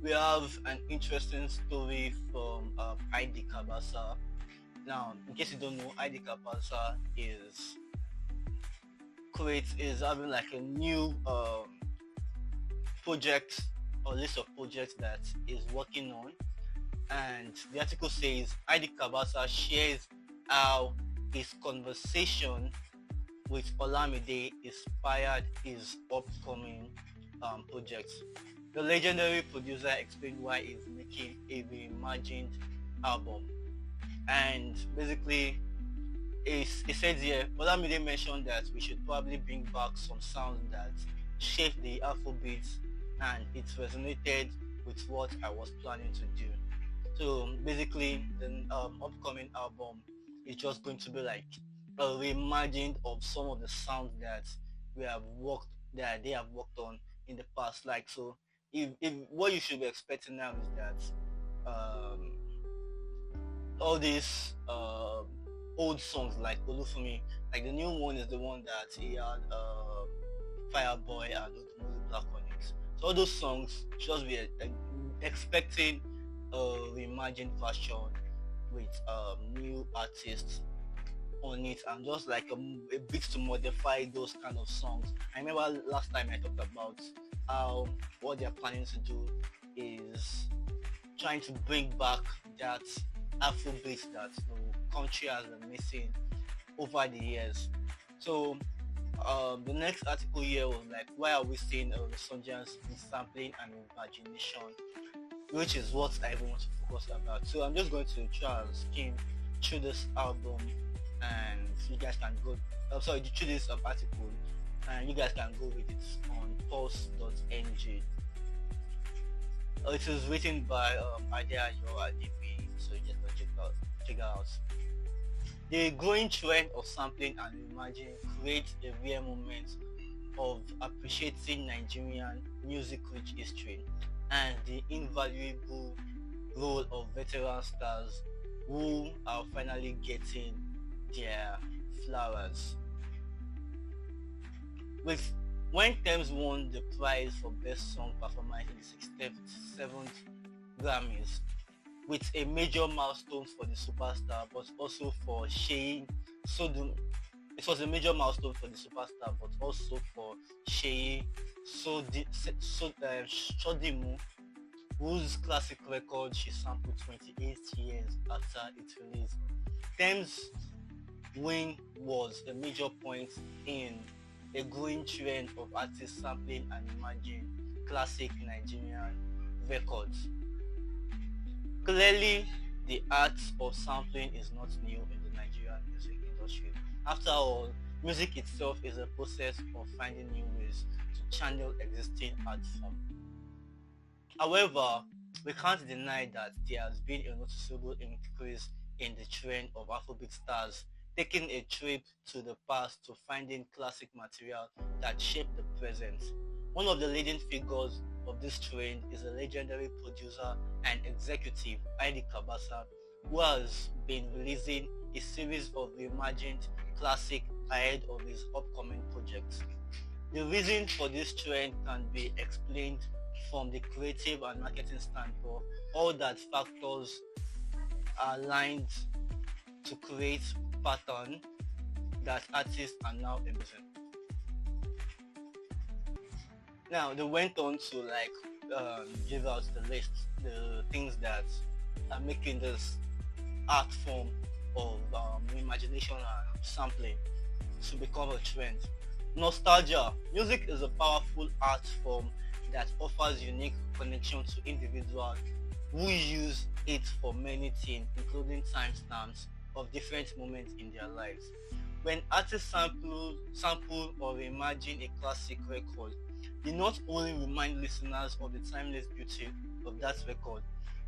we have an interesting story from ID Cabasa. Now, in case you don't know, ID Cabasa is having like a new project or list of projects that is working on, and the article says ID Cabasa shares how his conversation with Olamide inspired his upcoming project. The legendary producer explained why he's making a reimagined album, and basically it says here Olamide mentioned that we should probably bring back some sounds that shaped the afrobeats, and it resonated with what I was planning to do. So basically, the upcoming album is just going to be like a reimagined of some of the sounds that we have worked that they have worked on in the past. Like so, if what you should be expecting now is that all these old songs like Olufumi, like the new one is the one that he had Fireboy and Odumodu Black on it. So all those songs just be expecting a reimagined version with new artists on it, and just like a bit to modify those kind of songs. I remember last time I talked about how what they're planning to do is trying to bring back that Afrobeat that the country has been missing over the years. So the next article here was like, why are we seeing a resurgence in sampling and imagination, which is what I even want to focus about. So I'm just going to try and skim through this album, and you guys can go. Sorry, through this article, and you guys can go with it on pulse.ng. It is written by Adeayo Adebi, so you just go check it out. The growing trend of sampling and reimagining creates a rare moment of appreciating Nigerian music-rich history and the invaluable role of veteran stars who are finally getting their flowers. With when Thames won the prize for Best Song Performance in the 67th Grammys, with a major milestone for the superstar, but also for Sheyi Sodum. It was a major milestone for the superstar, but also for Sheyi Sodimu, whose classic record she sampled 28 years after its release. Thames' win was a major point in a growing trend of artists sampling and imagining classic Nigerian records. Clearly, the art of sampling is not new in the Nigerian music industry. After all, music itself is a process of finding new ways to channel existing art form. However, we can't deny that there has been a noticeable increase in the trend of Afrobeat stars taking a trip to the past to finding classic material that shaped the present. One of the leading figures of this trend is a legendary producer and executive, ID Cabasa, who has been releasing a series of reimagined classic ahead of his upcoming projects. The reason for this trend can be explained from the creative and marketing standpoint. All that factors are aligned to create pattern that artists are now embracing. Now they went on to like give out the list, the things that are making this art form of imagination and sampling to become a trend. Nostalgia. Music is a powerful art form that offers unique connection to individuals who use it for many things, including timestamps of different moments in their lives. When artists sample or imagine a classic record, they not only remind listeners of the timeless beauty of that record,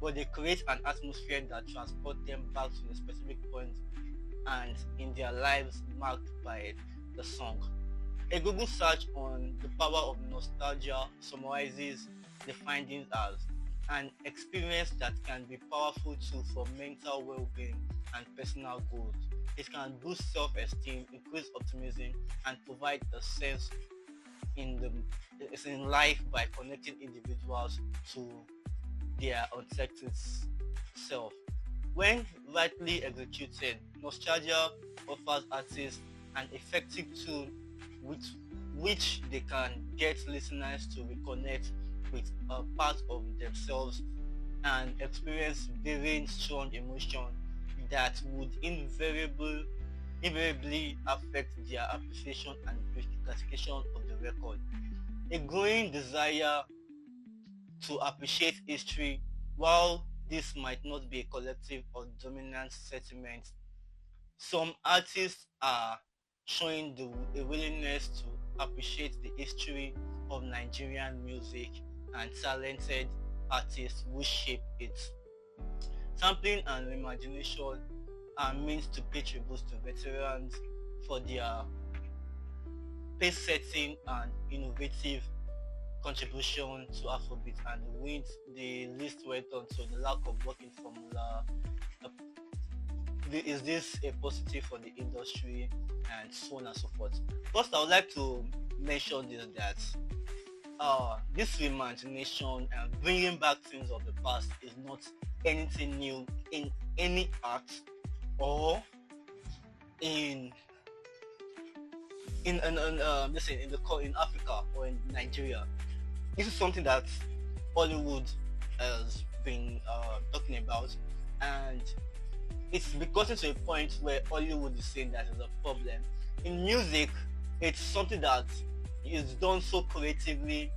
but they create an atmosphere that transports them back to a specific point and in their lives marked by the song. A Google search on the power of nostalgia summarizes the findings as an experience that can be powerful too for mental well-being and personal growth. It can boost self-esteem, increase optimism, and provide a sense in life by connecting individuals to their unexpected self. When rightly executed, nostalgia offers artists an effective tool with which they can get listeners to reconnect with a part of themselves and experience varying strong emotion that would invariably affect their appreciation and classification of the record. A growing desire to appreciate history, while this might not be a collective or dominant sentiment, some artists are showing a willingness to appreciate the history of Nigerian music and talented artists who shape it. Sampling and reimagination are means to pay tribute to veterans for their pace-setting and innovative contribution to Afrobeat, and the list went on to the lack of working formula. uh, Is this a positive for the industry, and so on and so forth. First, I would like to mention this, that this reimagination and bringing back things of the past is not anything new in any art or in listen, in Africa or in Nigeria. This is something that Hollywood has been talking about, and it's gotten to a point where Hollywood is saying that is a problem. In music, it's something that is done so creatively,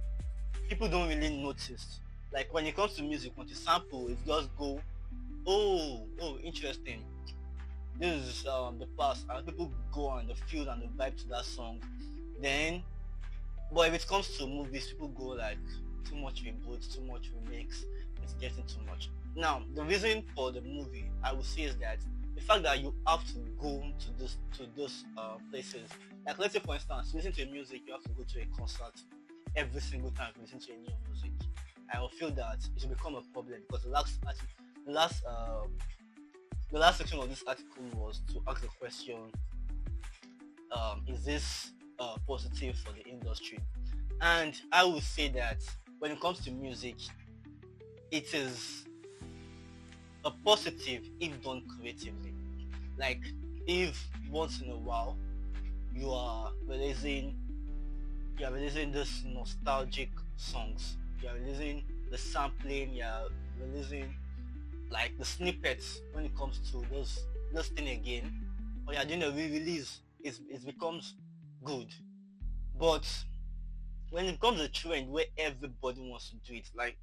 people don't really notice. Like when it comes to music, when you sample, it just go, oh, interesting. This is the past, and people go on the feel and the vibe to that song. Then, but if it comes to movies, people go like too much reboot, too much remix. It's getting too much. Now, the reason for the movie, I would say, is that the fact that you have to go to those places. Like let's say, for instance, listen to music, you have to go to a concert every single time you listen to a new music. I will feel that it will become a problem, because the last the last section of this article was to ask the question: is this positive for the industry? And I would say that when it comes to music, it is a positive if done creatively. Like if once in a while you are releasing this nostalgic songs, you are releasing the sampling, you are releasing like the snippets when it comes to those thing again, or you're doing a re-release, it becomes good. But when it becomes a trend where everybody wants to do it, like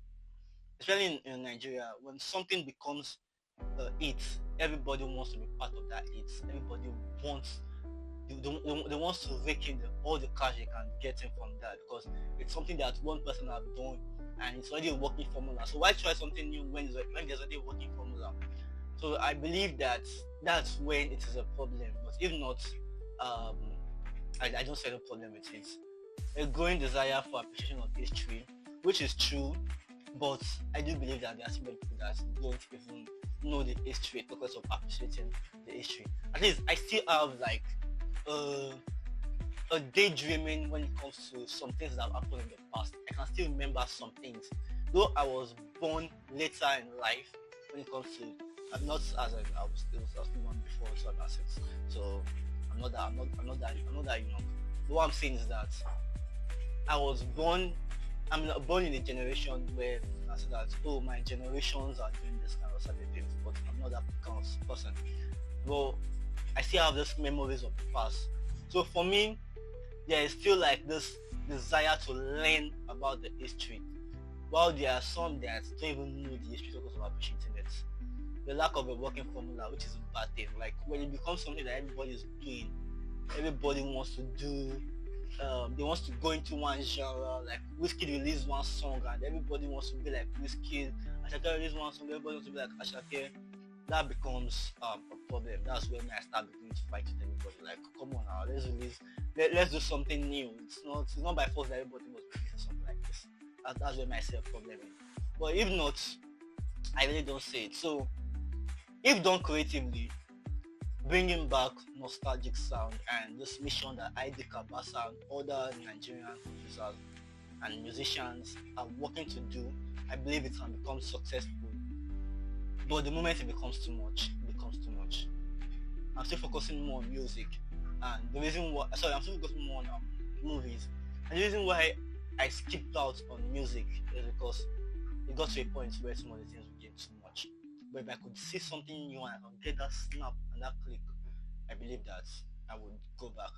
especially in Nigeria, when something becomes it, everybody wants to be part of that it. Everybody wants they want to rake in all the cash they can get in from that, because it's something that one person has done and it's already a working formula. So why try something new when there's already a working formula? So I believe that that's when it is a problem. But if not, um, I don't see a problem with it. A growing desire for appreciation of history, which is true, but I do believe that there are so many people that don't even know the history, because of appreciating the history. At least I still have like a daydreaming when it comes to some things that have happened in the past. I can still remember some things, though I was born later in life. When it comes to, I'm not as I was still born before 2006, so I'm not that young. But what I'm saying is that I was born. I'm born in a generation where I said that, oh, my generations are doing this kind of certain things, but I'm not that kind of person. Well, I still have these memories of the past. So for me, there is still like this desire to learn about the history, while there are some that don't even know the history because of appreciating it. The lack of a working formula, which is a bad thing. Like when it becomes something that everybody is doing, everybody wants to do. They wants to go into one genre. Like Whiskey released one song, and everybody wants to be like Whiskey. Ashake released one song, everybody wants to be like Ashake. That becomes a problem. That's when I start beginning to fight with everybody. Like, come on now, let's do something new. It's not by force that everybody must be something like this. That's where I see a problem in. But if not, I really don't see it. So, if done creatively, bringing back nostalgic sound and this mission that ID Cabasa and other Nigerian producers and musicians are working to do I believe it can become successful. But the moment it becomes too much, it becomes too much. I'm still focusing more on music, and the reason why I'm still focusing more on movies. And the reason why I skipped out on music is because it got to a point where some of the things were getting too much. But if I could see something new and I could get that snap and that click, I believe that I would go back.